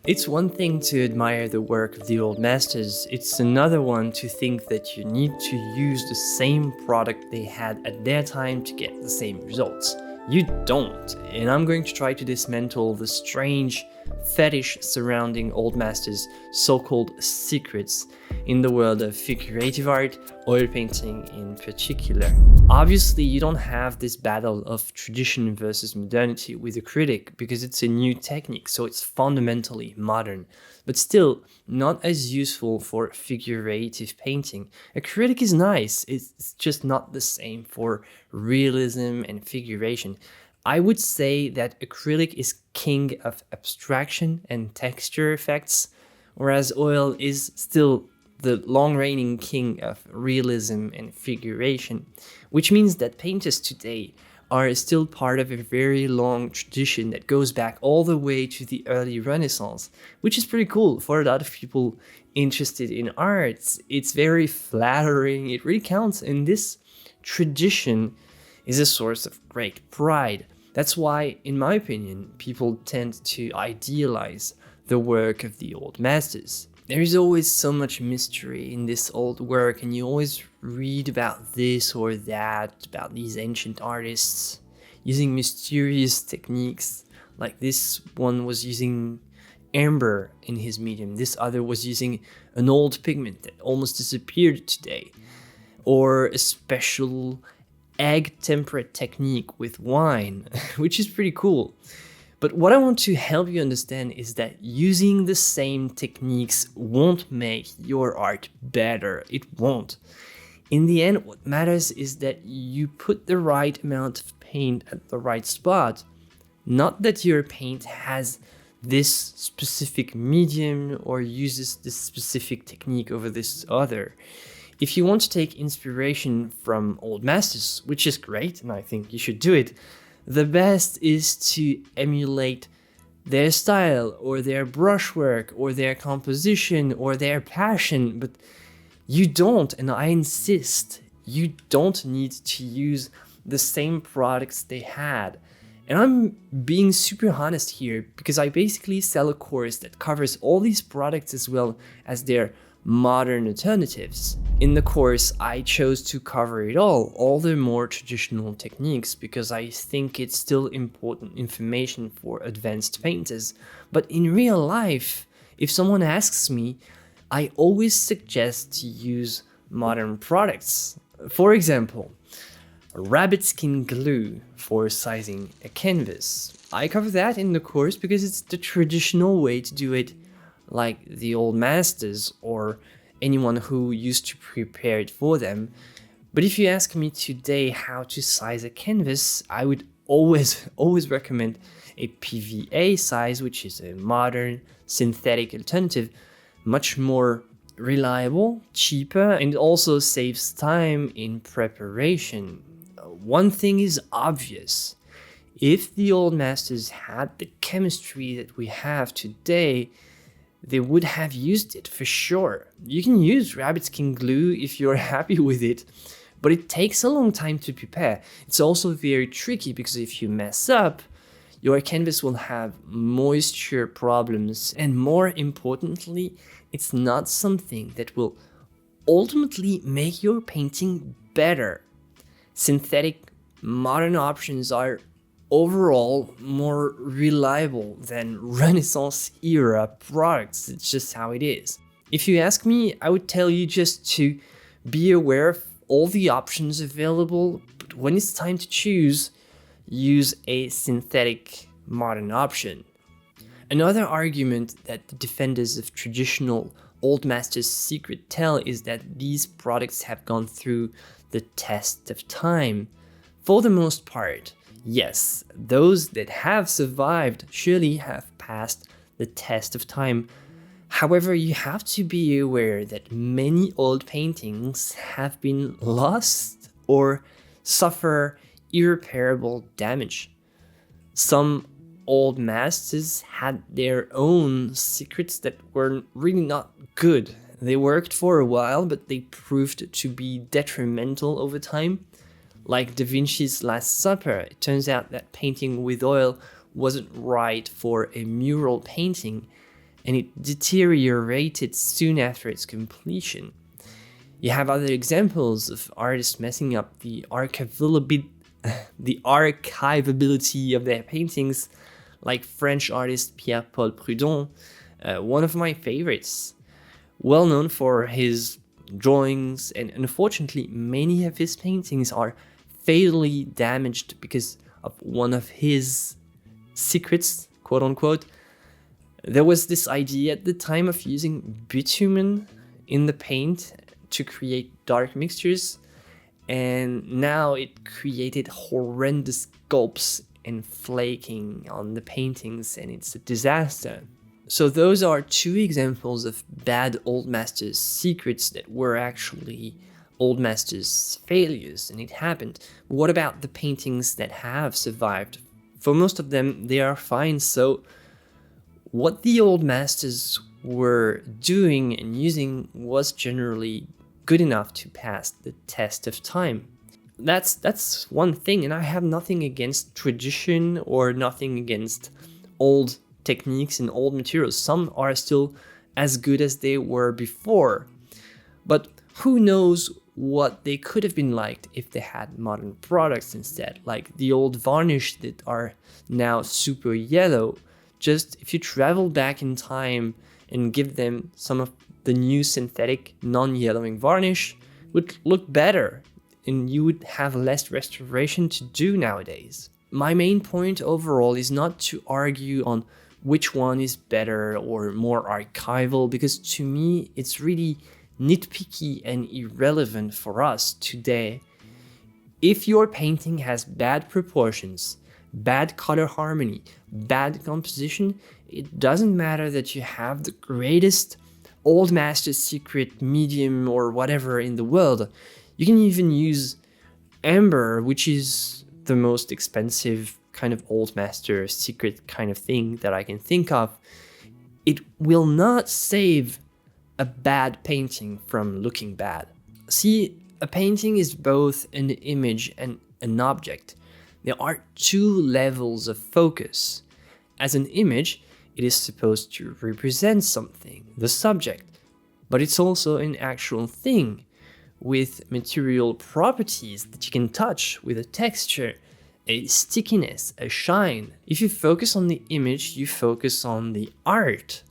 It's one thing to admire the work of the old masters, it's another one to think that you need to use the same product they had at their time to get the same results. You don't, and I'm going to try to dismantle the strange fetish surrounding old masters' so-called secrets in the world of figurative art, oil painting in particular. Obviously, you don't have this battle of tradition versus modernity with acrylic because it's a new technique, so it's fundamentally modern, but still not as useful for figurative painting. Acrylic is nice, it's just not the same for realism and figuration. I would say that acrylic is king of abstraction and texture effects, whereas oil is still the long-reigning king of realism and figuration, which means that painters today are still part of a very long tradition that goes back all the way to the early Renaissance, which is pretty cool for a lot of people interested in art. It's very flattering, it really counts, and this tradition is a source of great pride. That's why, in my opinion, people tend to idealize the work of the old masters. There is always so much mystery in this old work, and you always read about this or that, about these ancient artists using mysterious techniques. Like this one was using amber in his medium, this other was using an old pigment that almost disappeared today, or a special egg temperate technique with wine, which is pretty cool. But what I want to help you understand is that using the same techniques won't make your art better. It won't. In the end, what matters is that you put the right amount of paint at the right spot. Not that your paint has this specific medium or uses this specific technique over this other. If you want to take inspiration from old masters, which is great, and I think you should do it, the best is to emulate their style or their brushwork or their composition or their passion, but you don't, and I insist, you don't need to use the same products they had. And I'm being super honest here because I basically sell a course that covers all these products as well as their modern alternatives. In the course, I chose to cover it all the more traditional techniques, because I think it's still important information for advanced painters. But in real life, if someone asks me, I always suggest to use modern products. For example, rabbit skin glue for sizing a canvas. I cover that in the course because it's the traditional way to do it, like the old masters or anyone who used to prepare it for them. But if you ask me today how to size a canvas, I would always recommend a PVA size, which is a modern synthetic alternative, much more reliable, cheaper, and also saves time in preparation. One thing is obvious. If the old masters had the chemistry that we have today, they would have used it for sure. You can use rabbit skin glue if you're happy with it, but it takes a long time to prepare. It's also very tricky because if you mess up, your canvas will have moisture problems, and more importantly, it's not something that will ultimately make your painting better. Synthetic modern options are overall more reliable than Renaissance era products. It's just how it is. If you ask me, I would tell you just to be aware of all the options available, but when it's time to choose, use a synthetic modern option. Another argument that the defenders of traditional old masters' secret tell is that these products have gone through the test of time. For the most part, yes, those that have survived surely have passed the test of time. However, you have to be aware that many old paintings have been lost or suffer irreparable damage. Some old masters had their own secrets that were really not good. They worked for a while, but they proved to be detrimental over time. Like Da Vinci's Last Supper, it turns out that painting with oil wasn't right for a mural painting, and it deteriorated soon after its completion. You have other examples of artists messing up the archivability of their paintings, like French artist Pierre-Paul Prud'hon, one of my favorites. Well known for his drawings, and unfortunately many of his paintings are fatally damaged because of one of his secrets, quote unquote. There was this idea at the time of using bitumen in the paint to create dark mixtures, and now it created horrendous gulps and flaking on the paintings, and it's a disaster. So those are two examples of bad old masters' secrets that were actually old masters' failures, and it happened. What about the paintings that have survived? For most of them, they are fine, so what the old masters were doing and using was generally good enough to pass the test of time. That's one thing, and I have nothing against tradition or nothing against old techniques and old materials. Some are still as good as they were before, but who knows what they could have been like if they had modern products instead, like the old varnish that are now super yellow. Just if you travel back in time and give them some of the new synthetic non-yellowing varnish, would look better, and you would have less restoration to do nowadays. My main point overall is not to argue on which one is better or more archival, because to me it's really nitpicky and irrelevant for us today. If your painting has bad proportions, bad color harmony, bad composition, it doesn't matter that you have the greatest old master secret medium or whatever in the world. You can even use amber, which is the most expensive kind of old master secret kind of thing that I can think of. It will not save a bad painting from looking bad. See, a painting is both an image and an object. There are two levels of focus. As an image, it is supposed to represent something, the subject, but it's also an actual thing with material properties that you can touch, with a texture, a stickiness, a shine. If you focus on the image, you focus on the art.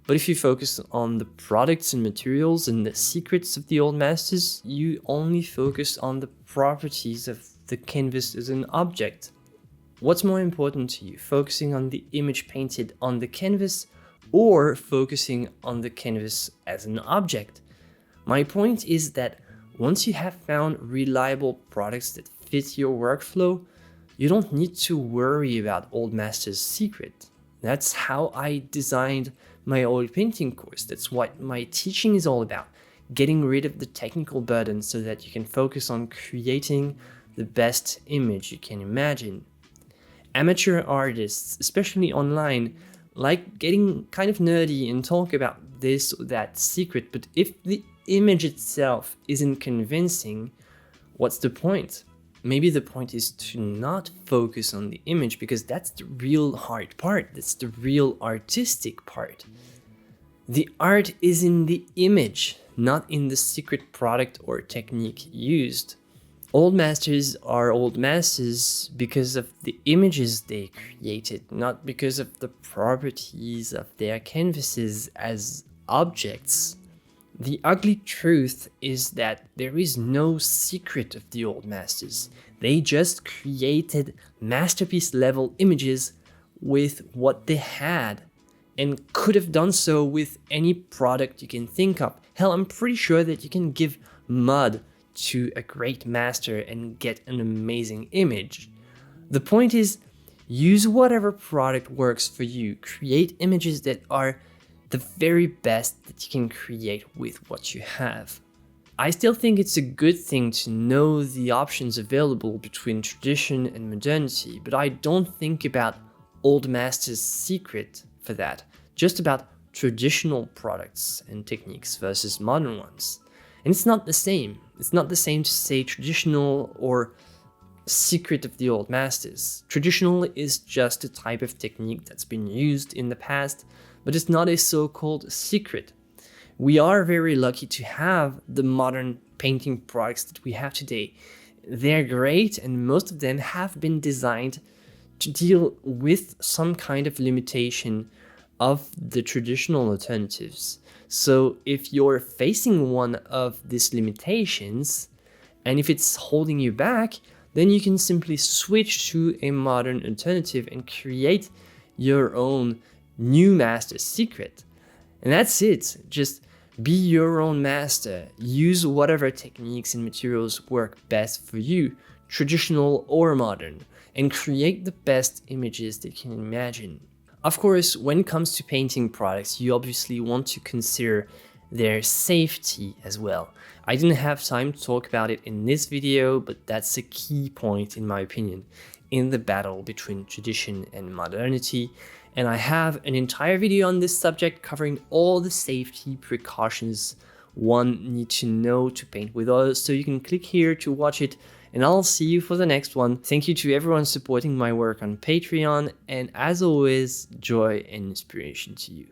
But if you focus on the products and materials and the secrets of the old masters, you only focus on the properties of the canvas as an object. What's more important to you, focusing on the image painted on the canvas or focusing on the canvas as an object? My point is that once you have found reliable products that fit your workflow, you don't need to worry about old master's secret. That's how I designed my oil painting course. That's what my teaching is all about. Getting rid of the technical burden so that you can focus on creating the best image you can imagine. Amateur artists, especially online, like getting kind of nerdy and talk about this or that secret, but if the image itself isn't convincing, what's the point? Maybe the point is to not focus on the image, because that's the real hard part. That's the real artistic part. The art is in the image, not in the secret product or technique used. Old masters are old masters because of the images they created, not because of the properties of their canvases as objects. The ugly truth is that there is no secret of the old masters. They just created masterpiece level images with what they had, and could have done so with any product you can think of. Hell, I'm pretty sure that you can give mud to a great master and get an amazing image. The point is, use whatever product works for you. Create images that are the very best that you can create with what you have. I still think it's a good thing to know the options available between tradition and modernity, but I don't think about old masters' secret for that, just about traditional products and techniques versus modern ones. And it's not the same. It's not the same to say traditional or secret of the old masters. Traditional is just a type of technique that's been used in the past, but it's not a so-called secret. We are very lucky to have the modern painting products that we have today. They're great, and most of them have been designed to deal with some kind of limitation of the traditional alternatives. So if you're facing one of these limitations, and if it's holding you back, then you can simply switch to a modern alternative and create your own new master secret. And that's it. Just be your own master. Use whatever techniques and materials work best for you, traditional or modern, and create the best images that you can imagine. Of course, when it comes to painting products, you obviously want to consider their safety as well. I didn't have time to talk about it in this video, but that's a key point in my opinion in the battle between tradition and modernity. And I have an entire video on this subject covering all the safety precautions one needs to know to paint with oils, so you can click here to watch it, and I'll see you for the next one. Thank you to everyone supporting my work on Patreon, and as always, joy and inspiration to you.